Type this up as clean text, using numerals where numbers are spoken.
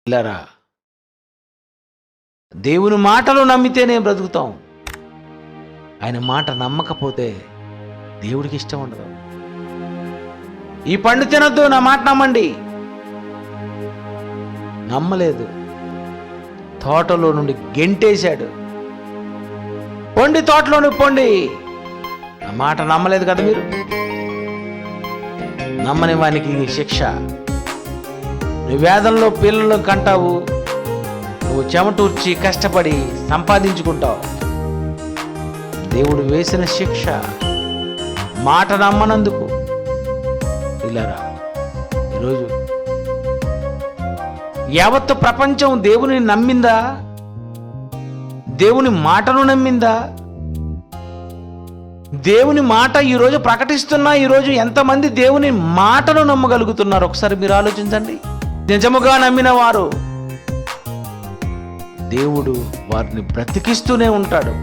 పిల్లరా, దేవుని మాటలు నమ్మితేనే బ్రతుకుతాం. ఆయన మాట నమ్మకపోతే దేవుడికి ఇష్టం ఉండదు. ఈ పండు తినొద్దు, నా మాట నమ్మండి. నమ్మలేదు, తోటలో నుండి గెంటేశాడు. పొండి, తోటలోని పొండి. నా మాట నమ్మలేదు కదా మీరు. నమ్మని వానికి శిక్ష. నువ్వు వేదంలో పిల్లలు కంటావు, నువ్వు చెమటూర్చి కష్టపడి సంపాదించుకుంటావు. దేవుడు వేసిన శిక్ష మాట నమ్మనందుకు. పిల్లరా, ఈరోజు యావత్తు ప్రపంచం దేవుని నమ్మిందా? దేవుని మాటను నమ్మిందా? దేవుని మాట ఈరోజు ప్రకటిస్తున్నా, ఈరోజు ఎంతమంది దేవుని మాటను నమ్మగలుగుతున్నారు ఒకసారి మీరు ఆలోచించండి. నిజముగా నమ్మిన వారు దేవుడు వారిని బ్రతికిస్తూనే ఉంటాడు.